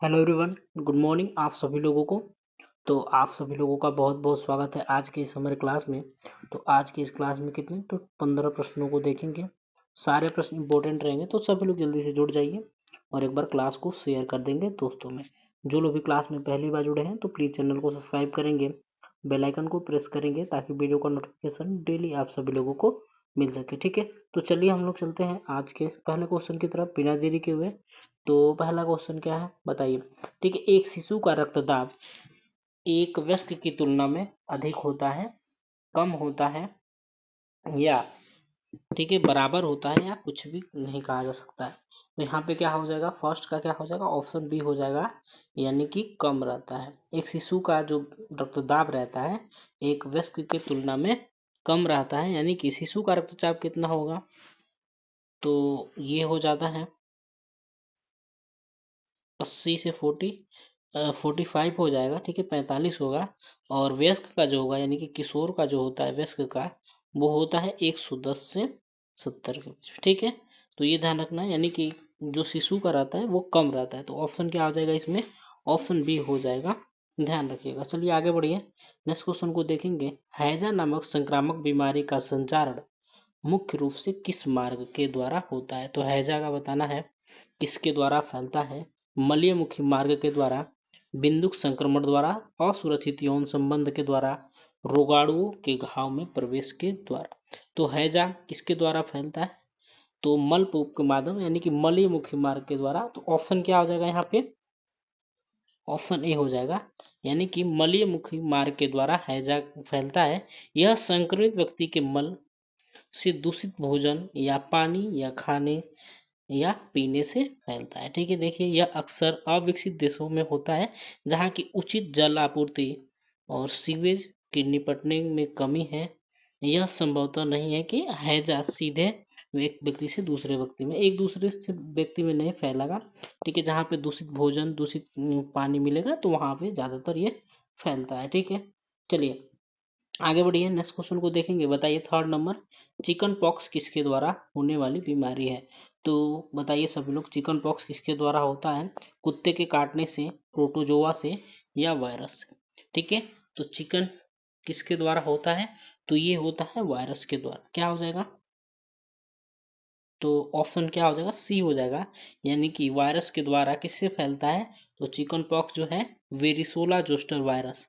Hello everyone, good morning आप सभी लोगों को। तो आप सभी लोगों का बहुत बहुत स्वागत है आज के इस हमारे क्लास में। तो आज की इस क्लास में कितने 15 प्रश्नों को देखेंगे। सारे प्रश्न इंपॉर्टेंट रहेंगे, तो सभी लोग जल्दी से जुड़ जाइए और एक बार क्लास को शेयर कर देंगे दोस्तों में। जो लोग भी क्लास में पहली बार जुड़े हैं तो प्लीज़ चैनल को सब्सक्राइब करेंगे, बेल आइकन को प्रेस करेंगे ताकि वीडियो का नोटिफिकेशन डेली आप सभी लोगों को मिल सके। ठीक है, तो चलिए हम लोग चलते हैं आज के पहले क्वेश्चन की तरफ बिना देरी के हुए। तो पहला क्वेश्चन क्या है बताइए। ठीक है, एक शिशु का रक्तदाब एक वयस्क की तुलना में अधिक होता है, कम होता है, या ठीक है बराबर होता है, या कुछ भी नहीं कहा जा सकता है। तो यहाँ पे क्या हो जाएगा, फर्स्ट का क्या हो जाएगा, ऑप्शन बी हो जाएगा, यानी कि कम रहता है। एक शिशु का जो रक्तदाब रहता है एक वयस्क की तुलना में कम रहता है, यानी कि शिशु का रक्तचाप कितना होगा, तो ये हो जाता है 80 से 45 हो जाएगा। ठीक है, 45 होगा। और वयस्क का जो होगा यानी कि किशोर का जो होता है वयस्क का, वो होता है 110 से 70 के बीच में। ठीक है, तो ये ध्यान रखना है, यानी कि जो शिशु का रहता है वो कम रहता है। तो ऑप्शन क्या हो जाएगा इसमें, ऑप्शन बी हो जाएगा, ध्यान रखिएगा। चलिए आगे बढ़िए, नेक्स्ट क्वेश्चन को देखेंगे। हैजा नामक संक्रामक बीमारी का संचारण मुख्य रूप से किस मार्ग के द्वारा होता है। तो हैजा का बताना है किसके द्वारा फैलता है, मलयमुखी मार्ग के द्वारा, बिंदुक संक्रमण द्वारा, असुरक्षित यौन संबंध के द्वारा, रोगाणुओं के घाव में प्रवेश के द्वारा। तो हैजा किसके द्वारा फैलता है, तो मलपूप के माध्यम यानी कि मलयमुखी मार्ग के द्वारा। तो ऑप्शन क्या हो जाएगा यहाँ पे, ऑप्शन ए हो जाएगा, यानी कि मलयमुखी मार्ग के द्वारा हैजा फैलता है। यह संक्रमित व्यक्ति के मल से दूषित भोजन या पानी या खाने या पीने से फैलता है। ठीक है, देखिए यह अक्सर अविकसित देशों में होता है जहाँ की उचित जल आपूर्ति और सीवेज के निपटने में कमी है। यह संभवतः नहीं है कि हैजा सीधे एक व्यक्ति से दूसरे व्यक्ति में, एक दूसरे से व्यक्ति में नहीं फैलेगा। ठीक है, जहाँ पे दूषित भोजन दूषित पानी मिलेगा तो वहां पे ज्यादातर ये फैलता है। ठीक है, चलिए आगे बढ़िए, नेक्स्ट क्वेश्चन को देखेंगे। बताइए थर्ड नंबर, चिकन पॉक्स किसके द्वारा होने वाली बीमारी है। तो बताइए सभी लोग, चिकन पॉक्स किसके द्वारा होता है, कुत्ते के काटने से, प्रोटोजोआ से, या वायरस से। ठीक है, तो चिकन किसके द्वारा होता है, तो ये होता है वायरस के द्वारा। क्या हो जाएगा, तो ऑप्शन क्या हो जाएगा, सी हो जाएगा, यानी कि वायरस के द्वारा किससे फैलता है, तो चिकन पॉक्स जो है वेरिसोला जोस्टर वायरस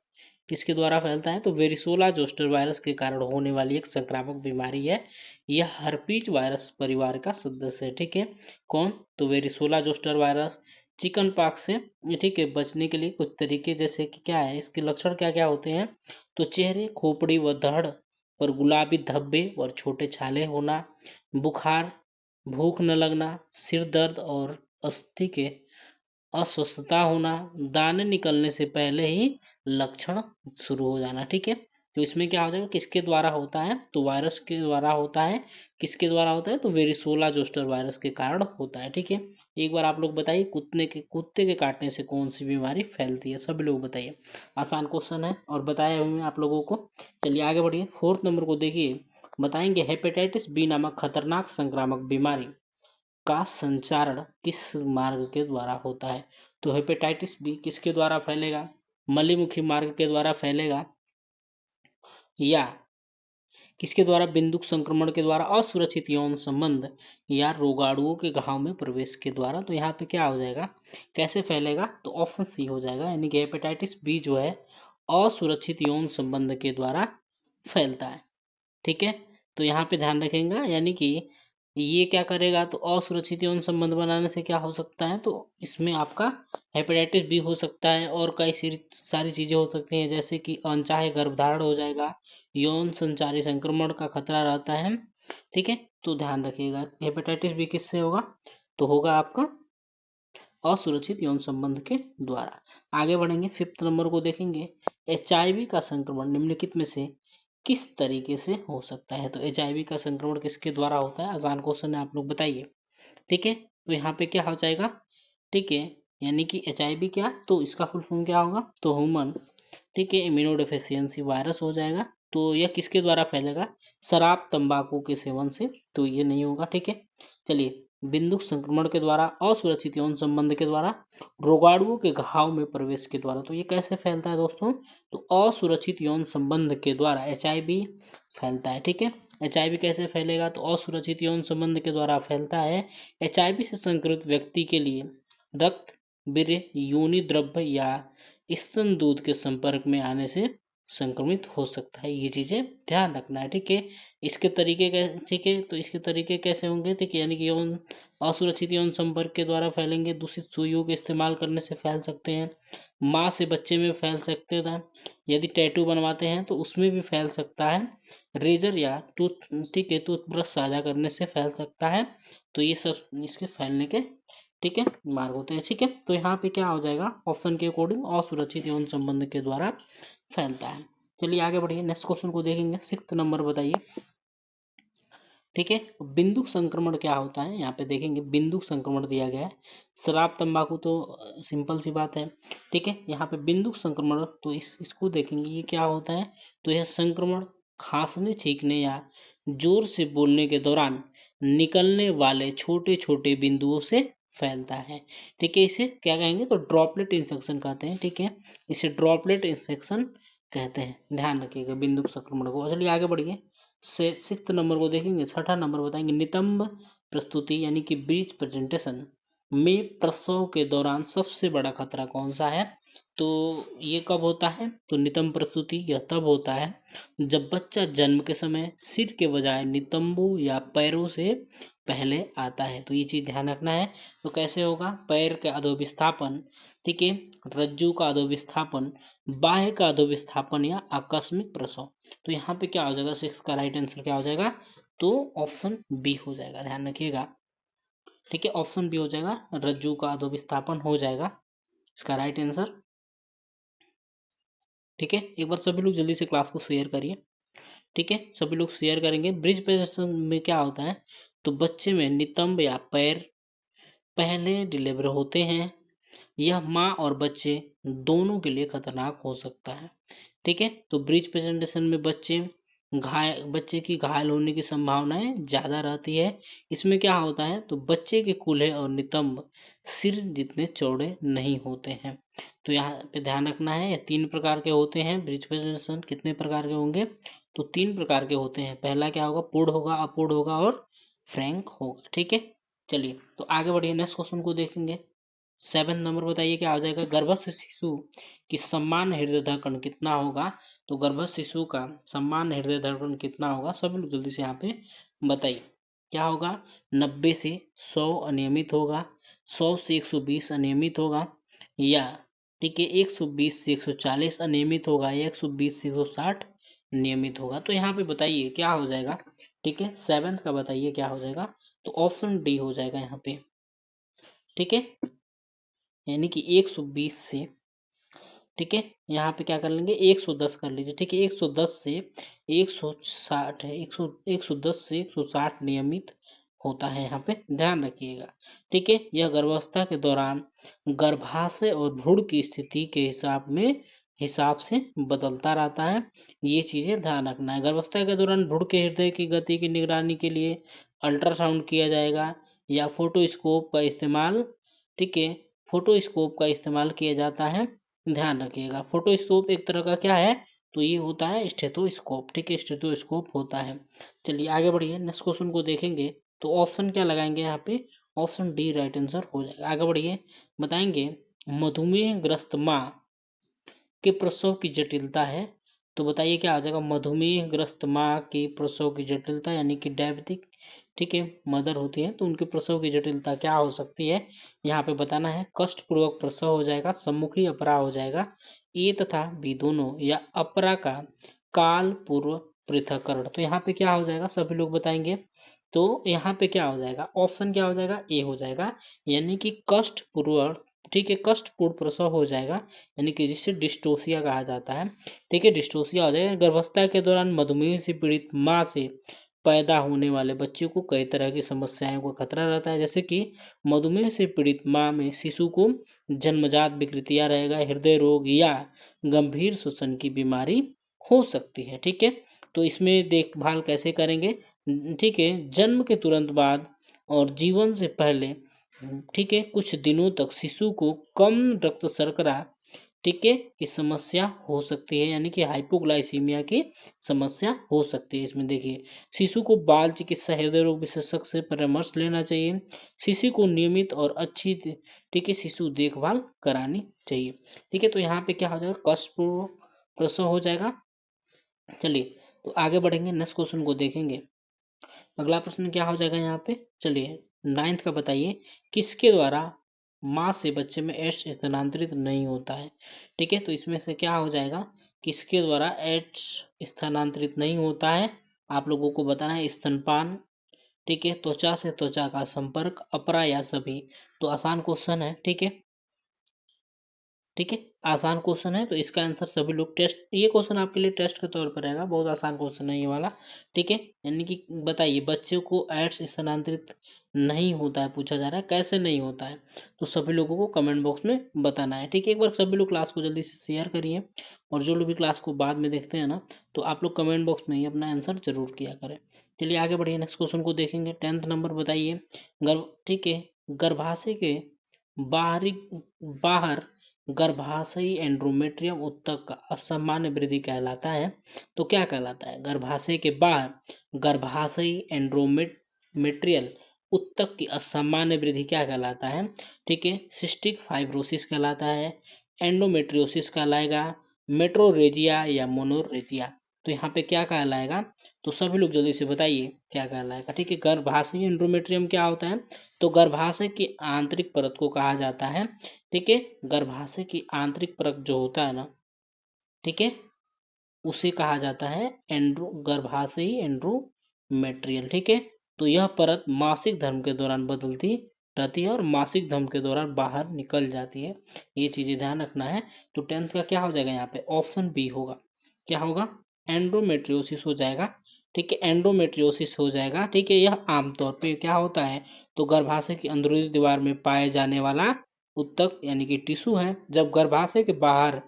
किसके द्वारा फैलता है, तो वेरिसोला जोस्टर वायरस के कारण होने वाली एक संक्रामक बीमारी है। यह हर्पीज वायरस परिवार का सदस्य है। ठीक है, कौन, तो वेरिसोला जोस्टर वायरस। चिकन पॉक्स से ठीक है बचने के लिए कुछ तरीके, जैसे कि क्या है, इसके लक्षण क्या क्या होते हैं, तो चेहरे, खोपड़ी व धड़ पर गुलाबी धब्बे और छोटे छाले होना, बुखार, भूख न लगना, सिर दर्द और अस्थि के अस्वस्थता होना, दाने निकलने से पहले ही लक्षण शुरू हो जाना। ठीक है, तो इसमें क्या हो जाएगा, किसके द्वारा होता है, तो वायरस के द्वारा होता है। किसके द्वारा होता है, तो वेरिसोला जोस्टर वायरस के कारण होता है। ठीक है, एक बार आप लोग बताइए, कुत्ते के काटने से कौन सी बीमारी फैलती है, सभी लोग बताइए। आसान क्वेश्चन है और बताया हूँ मैं आप लोगों को। चलिए आगे बढ़िए, फोर्थ नंबर को देखिए। बताएंगे हेपेटाइटिस बी नामक खतरनाक संक्रामक बीमारी का संचारण किस मार्ग के द्वारा होता है। तो हेपेटाइटिस बी किसके द्वारा फैलेगा, मलीमुखी मार्ग के द्वारा फैलेगा, या किसके द्वारा, बिंदुक संक्रमण के द्वारा, असुरक्षित यौन संबंध, या रोगाणुओं के घाव में प्रवेश के द्वारा। तो यहाँ पे क्या हो जाएगा, कैसे फैलेगा, तो ऑप्शन सी हो जाएगा, यानी कि हेपेटाइटिस बी जो है असुरक्षित यौन संबंध के द्वारा फैलता है। ठीक है, तो यहाँ पे ध्यान रखेंगे, यानी कि ये क्या करेगा, तो असुरक्षित यौन संबंध बनाने से क्या हो सकता है, तो इसमें आपका हेपेटाइटिस बी हो सकता है और कई सारी चीजें हो सकती हैं, जैसे कि अनचाहे गर्भधारण हो जाएगा, यौन संचारी संक्रमण का खतरा रहता है। ठीक है, तो ध्यान रखिएगा हेपेटाइटिस बी किससे होगा, तो होगा आपका असुरक्षित यौन संबंध के द्वारा। आगे बढ़ेंगे, फिफ्थ नंबर को देखेंगे। एचआईवी का संक्रमण निम्नलिखित में से किस तरीके से हो सकता है। तो एचआईवी का संक्रमण किसके द्वारा होता है, आसान क्वेश्चन है, आप लोग बताइए। ठीक है, तो यहाँ पे क्या हो जाएगा, ठीक है, यानी कि एचआईवी क्या, तो इसका फुल फॉर्म क्या होगा, तो ह्यूमन ठीक है इम्यूनोडेफिशिएंसी वायरस हो जाएगा। तो यह किसके द्वारा फैलेगा, शराब तंबाकू के सेवन से, तो ये नहीं होगा। ठीक है, चलिए बिंदु संक्रमण के द्वारा, असुरक्षित यौन संबंध के द्वारा, रोगाणुओं के घाव में प्रवेश के द्वारा। तो ये कैसे फैलता है दोस्तों? तो असुरक्षित यौन संबंध के द्वारा एचआईवी फैलता है। ठीक है, एचआईवी कैसे फैलेगा? तो असुरक्षित यौन संबंध के द्वारा फैलता है। एचआईवी से संक्रमित व्यक्ति के लिए रक्त, वीर्य, योनि द्रव्य या स्तन दूध के संपर्क में आने से संक्रमित हो सकता है। ये चीजें ध्यान रखना है। ठीक है, इसके तरीके कैसे? ठीक है, तो इसके तरीके कैसे होंगे? ठीक है, यानी कि यौन असुरक्षित यौन संपर्क के द्वारा फैलेंगे, दूषित सुइयों के इस्तेमाल करने से फैल सकते हैं, माँ से बच्चे में फैल सकते हैं, यदि टैटू बनवाते हैं तो उसमें भी फैल सकता है, रेजर या ठीक है टूथब्रश साझा करने से फैल सकता है। तो ये सब इसके फैलने के ठीक है मार्ग होते हैं। ठीक है, तो यहाँ पे क्या हो जाएगा? ऑप्शन के अकॉर्डिंग असुरक्षित यौन संबंध के द्वारा फैलता है। चलिए आगे बढ़िए, नेक्स्ट क्वेश्चन को देखेंगे। 6 नंबर बताइए। ठीक है, बिंदु संक्रमण क्या होता है? यहाँ पे देखेंगे बिंदु संक्रमण दिया गया है। शराब तंबाकू तो सिंपल सी बात है। ठीक है, यहाँ पे बिंदु संक्रमण तो इसको देखेंगे, ये क्या होता है? तो यह संक्रमण खांसने, छींकने या जोर से बोलने के दौरान निकलने वाले छोटे छोटे बिंदुओं से फैलता है। ठीक है, इसे क्या कहेंगे? तो ड्रॉपलेट इन्फेक्शन कहते हैं। ठीक है, इसे ड्रॉपलेट इन्फेक्शन कहते हैं। ध्यान रखिएगा बिंदु संक्रमण को। चलिए आगे बढ़िए, 6 नंबर को देखेंगे। 6ठा नंबर बताएंगे, नितंब प्रस्तुति यानी कि ब्रीच प्रेजेंटेशन में प्रसव के दौरान सबसे बड़ा खतरा कौन सा है? तो ये कब होता है? तो नितंब प्रस्तुति यह तब होता है जब बच्चा जन्म के समय सिर के बजाय नितंबों या पैरों से पहले आता है। तो ये चीज ध्यान रखना है। तो कैसे होगा? पैर का अधोविस्थापन, ठीक है, रज्जू का अधोविस्थापन, बाह्य का अधोविस्थापन या आकस्मिक प्रसव। तो यहाँ पे क्या हो जाएगा? 6 का राइट आंसर क्या हो जाएगा? तो ऑप्शन बी हो जाएगा। ध्यान रखिएगा। ठीक है, ऑप्शन बी हो जाएगा, रज्जू का अधोविस्थापन हो जाएगा इसका राइट आंसर। ठीक है, एक बार सभी लोग जल्दी से क्लास को शेयर करिए। ठीक है, सभी लोग शेयर करेंगे। ब्रिज प्रेजेंटेशन में क्या होता है? तो बच्चे में नितंब या पैर पहले डिलीवर होते हैं। यह माँ और बच्चे दोनों के लिए खतरनाक हो सकता है। ठीक है, तो ब्रीच प्रेजेंटेशन में बच्चे की घायल होने की संभावनाएं ज्यादा रहती है। इसमें क्या होता है? तो बच्चे के कूल्हे और नितंब सिर जितने चौड़े नहीं होते हैं। तो यहाँ पे ध्यान रखना है, ये 3 प्रकार के होते हैं। ब्रीच प्रेजेंटेशन कितने प्रकार के होंगे? तो 3 प्रकार के होते हैं। पहला क्या होगा? पूर्ण होगा, अपूर्ण होगा और फ्रैंक होगा। ठीक है, चलिए तो आगे बढ़िए, नेक्स्ट क्वेश्चन को देखेंगे। 7 नंबर बताइए क्या आ जाएगा? गर्भस्थ शिशु की सामान्य हृदय धड़कन कितना होगा? तो गर्भस्थ शिशु का सामान्य हृदय धड़कन कितना होगा? सभी लोग जल्दी से यहाँ पे बताइए। क्या होगा? 90 से 100 अनियमित होगा, 100 से 120 अनियमित होगा, या ठीक है 120 से 140 अनियमित होगा, या 120 से 160 नियमित होगा। तो यहाँ पे बताइए क्या हो जाएगा? ठीक है, 7 का बताइए क्या हो जाएगा? तो ऑप्शन डी हो जाएगा यहाँ पे। ठीक है, यानी कि 120 से, ठीक है, यहाँ पे क्या कर लेंगे? 110 कर लीजिए। ठीक है, 110 से 160 है, 110 से 160 नियमित होता है। यहाँ पे ध्यान रखिएगा। ठीक है, यह गर्भावस्था के दौरान गर्भाशय और भ्रूण की स्थिति के हिसाब से बदलता रहता है। ये चीजें ध्यान रखना है। गर्भावस्था के दौरान भ्रूण के हृदय की गति की निगरानी के लिए अल्ट्रासाउंड किया जाएगा या फोटोस्कोप का इस्तेमाल, ठीक है, फोटोस्कोप का इस्तेमाल किया जाता है। ध्यान रखिएगा। फोटोस्कोप एक तरह का क्या है? तो ये होता है स्टेथोस्कोप। ठीक है, स्टेथोस्कोप होता है। चलिए आगे बढ़िए, नेक्स्ट क्वेश्चन को देखेंगे। तो ऑप्शन क्या लगाएंगे यहाँ पे? ऑप्शन डी राइट आंसर हो जाएगा। आगे बढ़िए, बताएंगे मधुमेह ग्रस्त माँ के प्रसव की जटिलता है। तो बताइए क्या आ जाएगा? मधुमेह ग्रस्त माँ के प्रसव की जटिलता, यानी कि डायबिटिक, ठीक है, मदर होती है तो उनके प्रसव की जटिलता क्या हो सकती है? यहाँ पे बताना है। कष्टपूर्वक प्रसव हो जाएगा, सम्मुखी अपरा हो जाएगा, ए तथा बी दोनों, या अपरा का काल पूर्व पृथक्करण। तो यहाँ पे क्या हो जाएगा? सभी लोग बताएंगे। तो यहाँ पे क्या हो जाएगा? ऑप्शन क्या हो जाएगा? ए हो जाएगा, यानी कि कष्टपूर्वक, ठीक है, कष्टपूर्ण प्रसव हो जाएगा, यानी कि जिसे डिस्टोसिया कहा जाता है। ठीक है, डिस्टोसिया हो जाएगा। गर्भावस्था के दौरान मधुमेह से पीड़ित माँ से पैदा होने वाले बच्चे को कई तरह की समस्याओं का खतरा रहता है, जैसे कि मधुमेह से पीड़ित माँ में शिशु को जन्मजात विकृतियां रहेगा, हृदय रोग या गंभीर श्वसन की बीमारी हो सकती है। ठीक है, तो इसमें देखभाल कैसे करेंगे? ठीक है, जन्म के तुरंत बाद और जीवन से पहले ठीक है कुछ दिनों तक शिशु को कम रक्त शर्करा ठीक है की समस्या हो सकती है, यानी कि हाइपोग्लाइसीमिया की समस्या हो सकती है। इसमें देखिए शिशु को बाल चिकित्सा हृदय रोग विशेषज्ञ से परामर्श लेना चाहिए। शिशु को नियमित और अच्छी ठीक है शिशु देखभाल करानी चाहिए। ठीक है, तो यहाँ पे क्या हो जाएगा, कष्टपूर्ण प्रसव हो जाएगा। चलिए तो आगे बढ़ेंगे, नेक्स्ट क्वेश्चन को देखेंगे। अगला प्रश्न क्या हो जाएगा यहाँ पे, चलिए 9th का बताइए, किसके द्वारा माँ से बच्चे में एड्स स्थानांतरित नहीं होता है। ठीक है, तो इसमें से क्या हो जाएगा, किसके द्वारा एड्स स्थानांतरित नहीं होता है, आप लोगों को बताना है। स्तनपान, ठीक है, त्वचा से त्वचा का संपर्क, अपरा या सभी। तो आसान क्वेश्चन है, ठीक है, ठीक है, आसान क्वेश्चन है, तो इसका आंसर सभी लोग टेस्ट, ये क्वेश्चन आपके लिए टेस्ट के तौर पर रहेगा, बहुत आसान क्वेश्चन है ये वाला। ठीक है, यानी कि बताइए बच्चे को एड्स स्थानांतरित नहीं होता है, पूछा जा रहा है कैसे नहीं होता है, तो सभी लोगों को कमेंट बॉक्स में बताना है। ठीक है, एक बार सभी लोग क्लास को जल्दी से शेयर करिए, और जो लोग भी क्लास को बाद में देखते हैं ना, तो आप लोग कमेंट बॉक्स में ही अपना आंसर जरूर किया करें। चलिए आगे बढ़िए, नेक्स्ट क्वेश्चन को देखेंगे। 10th नंबर बताइए, ठीक है, गर्भाशय के बाहरी बाहर गर्भाशयी एंड्रोमेट्रियम ऊतक का असामान्य वृद्धि कहलाता है। तो क्या कहलाता है, गर्भाशय के बाहर गर्भाशयी एंड्रोमेट्रियल ऊतक की असामान्य वृद्धि क्या कहलाता है। ठीक है, सिस्टिक फाइब्रोसिस कहलाता है, एंडोमेट्रियोसिस कहलाएगा, मेट्रोरेजिया या मोनोरेजिया। तो यहाँ पे क्या कहलाएगा, तो सभी लोग जल्दी से बताइए क्या कहलाएगा। ठीक है, गर्भाशयी एंड्रोमेट्रियम क्या होता है, तो गर्भाशय की आंतरिक परत को कहा जाता है। ठीक है, गर्भाशय की आंतरिक परत जो होता है ना, ठीक है, उसे कहा जाता है गर्भाशयी एंड्रोमेट्रियल। ठीक है, तो यह परत मासिक धर्म के दौरान बदलती रहती है और मासिक धर्म के दौरान बाहर निकल जाती है, ये चीजें ध्यान रखना है। तो 10th का क्या हो जाएगा, यहाँ पे ऑप्शन बी होगा, क्या होगा, एंड्रोमेट्रियोसिस हो जाएगा। ठीक है, एंड्रोमेट्रियोसिस हो जाएगा। ठीक है, यह आमतौर पे क्या होता है, तो गर्भाशय की अंदरूनी दीवार में पाए जाने वाला ऊतक यानी कि टिश्यू है, जब गर्भाशय के बाहर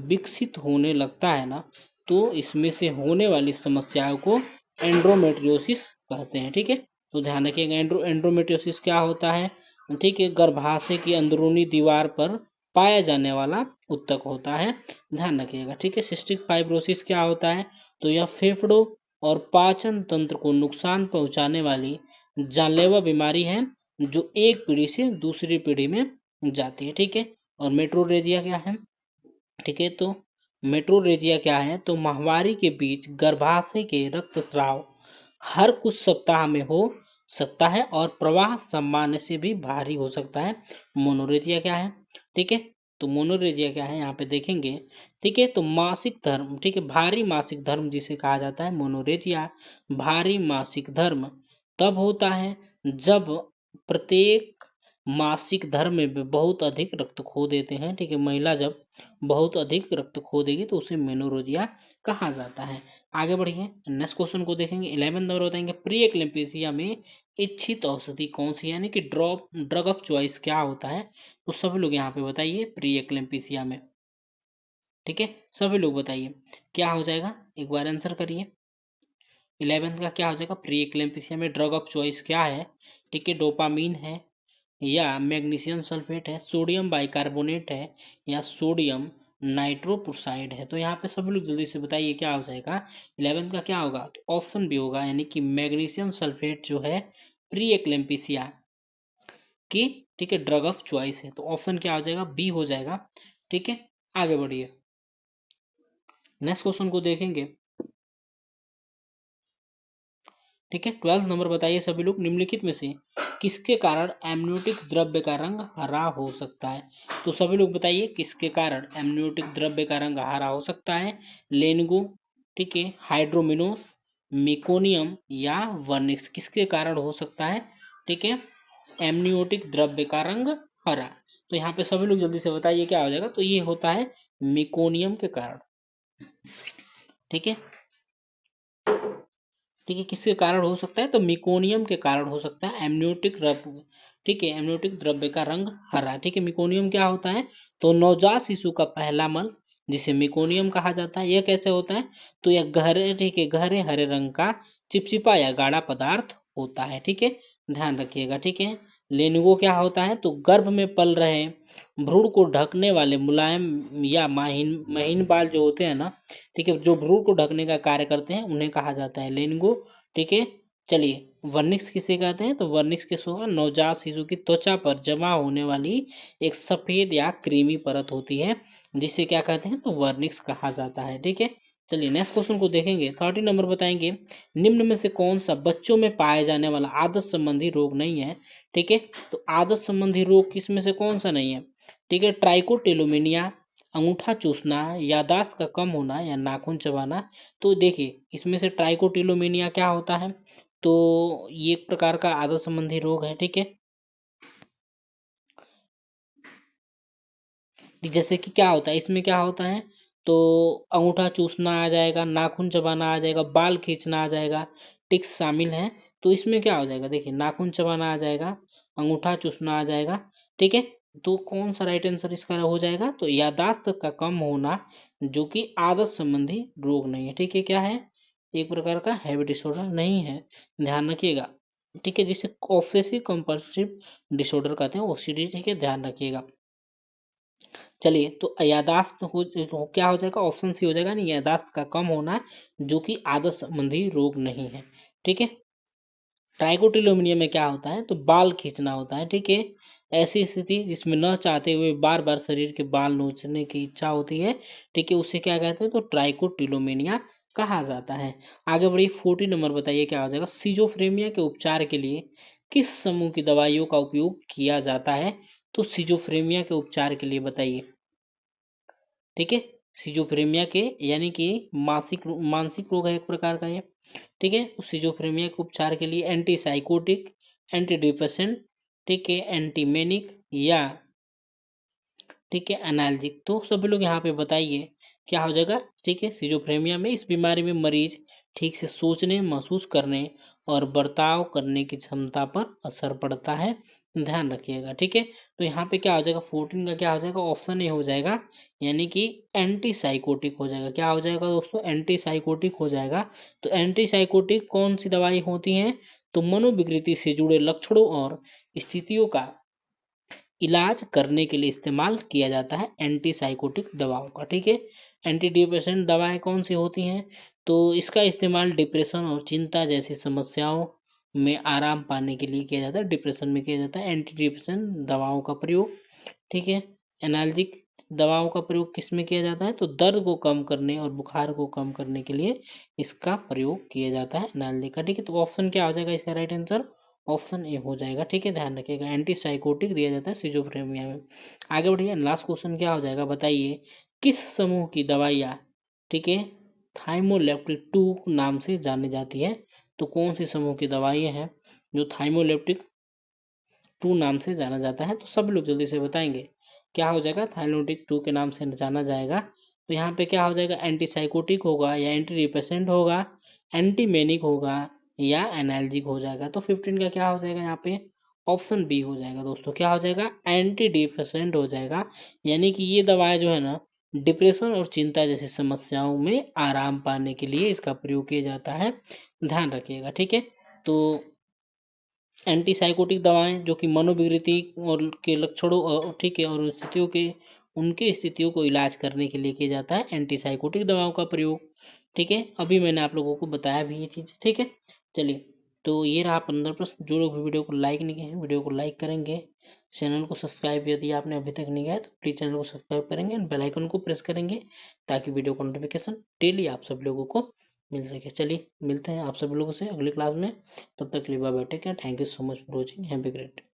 विकसित होने लगता है ना, तो इसमें से होने वाली समस्याओं को एंड्रोमेट्रियोसिस कहते हैं। ठीक है, तो ध्यान रखिएगा, एंड्रोमेट्रियोसिस क्या होता है। ठीक है, गर्भाशय की अंदरूनी दीवार पर पाया जाने वाला ऊतक होता है, ध्यान रखिएगा। ठीक है, सिस्टिक फाइब्रोसिस क्या होता है, तो यह फेफड़ों और पाचन तंत्र को नुकसान पहुंचाने वाली जानलेवा बीमारी है, जो एक पीढ़ी से दूसरी पीढ़ी में जाती है। ठीक है, और मेट्रोरेजिया क्या है, ठीक है, तो मेट्रोरेजिया क्या है, तो माहवारी के बीच गर्भाशय के रक्तस्राव हर कुछ सप्ताह में हो सकता है और प्रवाह सामान्य से भी भारी हो सकता है। मोनोरेजिया क्या है, ठीक है, तो मोनोरेजिया क्या है यहाँ पे देखेंगे। ठीक है, तो मासिक धर्म, ठीक है, भारी मासिक धर्म जिसे कहा जाता है मोनोरेजिया, भारी मासिक धर्म तब होता है जब प्रत्येक मासिक धर्म में बहुत अधिक रक्त खो देते हैं। ठीक है, महिला जब बहुत अधिक रक्त खो देगी तो उसे मेनोरेजिया कहा जाता है। आगे बढ़िए, नेक्स्ट क्वेश्चन को देखेंगे। 11 नंबर बताएंगे, प्री एक्लेम्पेशिया में इच्छित औषधि कौन सी है, यानी कि ड्रग ऑफ चॉइस क्या होता है, तो सभी लोग यहाँ पे बताइए प्री एक्लेम्पेशिया में। ठीक है, सभी लोग बताइए क्या हो जाएगा, एक बार आंसर करिए। 11th का क्या हो जाएगा, प्री एक्लेम्पेशिया में ड्रग ऑफ चॉइस क्या है। ठीक है, डोपामीन है, या मैग्नीशियम सल्फेट है, सोडियम बाइकार्बोनेट है, या सोडियम नाइट्रोपुसाइड है। तो यहाँ पे सभी लोग जल्दी से बताइए क्या हो जाएगा। 11th का क्या होगा, तो ऑप्शन बी होगा, यानी कि मैग्नीशियम सल्फेट जो है प्री एक्लेम्पेशिया की ठीक है ड्रग ऑफ चॉइस है। तो ऑप्शन क्या हो जाएगा, बी हो जाएगा। ठीक है, आगे बढ़िए, नेक्स्ट क्वेश्चन को देखेंगे। ठीक है, 12th नंबर बताइए सभी लोग, निम्नलिखित में से किसके कारण एमनियोटिक द्रव्य का रंग हरा हो सकता है। तो सभी लोग बताइए किसके कारण एमनियोटिक द्रव्य का रंग हरा हो सकता है। लेनिगो, ठीक है, हाइड्रोमिनोस, मेकोनियम या वर्निक्स, किसके कारण हो सकता है। ठीक है, एमनियोटिक द्रव्य का रंग हरा। तो यहाँ पे सभी लोग जल्दी से बताइए क्या हो जाएगा, तो ये होता है मेकोनियम के कारण। ठीक है, ठीक है, किसके कारण हो सकता है, तो मिकोनियम के कारण हो सकता है एमनियोटिक द्रव्य। ठीक है, एमनियोटिक द्रव्य का रंग हरा। ठीक है, मिकोनियम क्या होता है, तो नवजात शिशु का पहला मल जिसे मिकोनियम कहा जाता है, यह कैसे होता है, तो यह गहरे, ठीक है, गहरे हरे रंग का चिपचिपा या गाढ़ा पदार्थ होता है। ठीक है, ध्यान रखिएगा, ठीक है। लेनिगो क्या होता है, तो गर्भ में पल रहे भ्रूण को ढकने वाले मुलायम या महीन महीन बाल जो होते हैं ना, ठीक है, जो भ्रूण को ढकने का कार्य करते हैं उन्हें कहा जाता है लेनिगो, ठीक है। चलिए, वर्निक्स किसे कहते हैं, तो वर्निक्स किस होगा, नवजात शिशु की त्वचा पर जमा होने वाली एक सफेद या क्रीमी परत होती है, जिसे क्या कहते हैं, तो वर्निक्स कहा जाता है, ठीक है। चलिए नेक्स्ट क्वेश्चन को देखेंगे। 30 नंबर बताएंगे, निम्न में से कौन सा बच्चों में पाए जाने वाला आदत संबंधी रोग नहीं है, ठीक है। तो आदत संबंधी रोग किसमें से कौन सा नहीं है, ठीक है। ट्राइकोटिलोमिनिया, अंगूठा चूसना, यादाश्त का कम होना या नाखून चबाना। तो देखिए, इसमें से ट्राइकोटिलोमिनिया क्या होता है, तो ये एक प्रकार का आदत संबंधी रोग है, ठीक है। जैसे कि क्या होता है, इसमें क्या होता है, तो अंगूठा चूसना आ जाएगा, नाखून चबाना आ जाएगा, बाल खींचना आ जाएगा, टिक्स शामिल है। तो इसमें क्या हो जाएगा, देखिए, नाखून चबाना आ जाएगा, अंगूठा चूसना आ जाएगा, ठीक है। तो कौन सा राइट आंसर इसका हो जाएगा, तो यादाश्त का कम होना, जो कि आदत संबंधी रोग नहीं है, ठीक है। क्या है, एक प्रकार का हैबिट डिसऑर्डर नहीं है, ध्यान रखिएगा, ठीक है। जिसे ऑब्सेसिव कंपल्सिव डिसऑर्डर कहते हैं, ओसीडी, ठीक है, ध्यान रखिएगा। चलिए, तो यादाश्त क्या हो जाएगा, ऑप्शन सी हो जाएगा, नहीं, यादाश्त का कम होना, जो कि आदत संबंधी रोग नहीं है, ठीक है। ट्राइकोटिलोमिनिया में क्या होता है, तो बाल खींचना होता है, ठीक है। ऐसी स्थिति जिसमें न चाहते हुए बार बार शरीर के बाल नोचने की इच्छा होती है, ठीक है, उसे क्या कहते हैं, तो ट्राइकोटिलोमिनिया कहा जाता है। आगे बढ़िए, 40 नंबर बताइए क्या हो जाएगा, सिजोफ्रेनिया के उपचार के लिए किस समूह की दवाइयों का उपयोग किया जाता है, तो सिजोफ्रेनिया के उपचार के लिए बताइए, ठीक है। सिजोफ्रेनिया के, यानी कि मानसिक रोग है एक प्रकार का ये, ठीक है। तो सिजोफ्रेनिया के उपचार के लिए एंटी साइकोटिक, एंटी डिप्रेसेंट, ठीक है, एंटीमेनिक या, ठीक है, एनाल्जिक। तो सभी लोग यहाँ पे बताइए क्या हो जाएगा, ठीक है। सिजोफ्रेनिया में, इस बीमारी में मरीज ठीक से सोचने, महसूस करने और बर्ताव करने की क्षमता पर असर पड़ता है, ध्यान रखिएगा, ठीक है। तो यहाँ पे क्या हो जाएगा, 14 का क्या हो जाएगा, ऑप्शन ए हो जाएगा, यानी कि एंटी साइकोटिक हो जाएगा। क्या हो जाएगा दोस्तों, एंटी साइकोटिक हो जाएगा। तो एंटी साइकोटिक कौन सी दवाई होती है, तो मनोविकृति से जुड़े लक्षणों और स्थितियों का इलाज करने के लिए इस्तेमाल किया जाता है एंटी साइकोटिक दवाओं का, ठीक है। एंटी डिप्रेसेंट दवाएं कौन सी होती हैं, तो इसका इस्तेमाल डिप्रेशन और चिंता जैसी समस्याओं में आराम पाने के लिए किया जाता है, डिप्रेशन में किया जाता है एंटी डिप्रेशन दवाओं का प्रयोग, ठीक है। एनाल्जिक दवाओं का प्रयोग किस में किया जाता है, तो दर्द को कम करने और बुखार को कम करने के लिए इसका प्रयोग किया जाता है एनाल्जिक का, ठीक है। तो ऑप्शन क्या हो जाएगा इसका राइट आंसर, ऑप्शन ए हो जाएगा, ठीक है, ध्यान रखिएगा, एंटी साइकोटिक दिया जाता है सिजोफ्रेनिया में। आगे बढ़िए, लास्ट क्वेश्चन क्या हो जाएगा, बताइए किस समूह की दवाइयाँ, ठीक है, थाइमोलेप्टिक 2 नाम से जानी जाती है। तो कौन सी समूह की दवाइयाँ हैं जो थाइमोलेप्टिक 2 नाम से जाना जाता है, तो सब लोग जल्दी से बताएंगे क्या हो जाएगा, थाइमोलेप्टिक 2 के नाम से जाना जाएगा। तो यहाँ पे क्या हो जाएगा, एंटी साइकोटिक होगा या एंटी डिप्रेसेंट होगा, एंटीमेनिक होगा या एनाल्जिक हो जाएगा। तो 15 का क्या हो जाएगा, यहाँ पे ऑप्शन बी हो जाएगा दोस्तों, क्या हो जाएगा, एंटी डिप्रेसेंट हो जाएगा। यानी कि ये दवाएं जो है ना, डिप्रेशन और चिंता जैसी समस्याओं में आराम पाने के लिए इसका प्रयोग किया जाता है, ध्यान रखिएगा, ठीक है। तो एंटी साइकोटिक दवाएं जो कि मनोविकृति और के लक्षणों ठीक है, और स्थितियों के, उनके स्थितियों को इलाज करने के लिए किया जाता है एंटी साइकोटिक दवाओं का प्रयोग, ठीक है। अभी मैंने आप लोगों को बताया भी ये चीज़, ठीक है। चलिए, तो ये रहा 15 प्रश्न। जो लोग भी वीडियो को लाइक नहीं किए हैं, वीडियो को लाइक करेंगे, चैनल को सब्सक्राइब यदि आपने अभी तक नहीं किया है तो प्लीज़ चैनल को सब्सक्राइब करेंगे, बेल आइकन को प्रेस करेंगे, ताकि वीडियो का नोटिफिकेशन डेली आप सब लोगों को मिल सके। चलिए, मिलते हैं आप सभी लोगों से अगली क्लास में, तब तक के लिए bye bye, take care, thank you so much for watching, have a great day.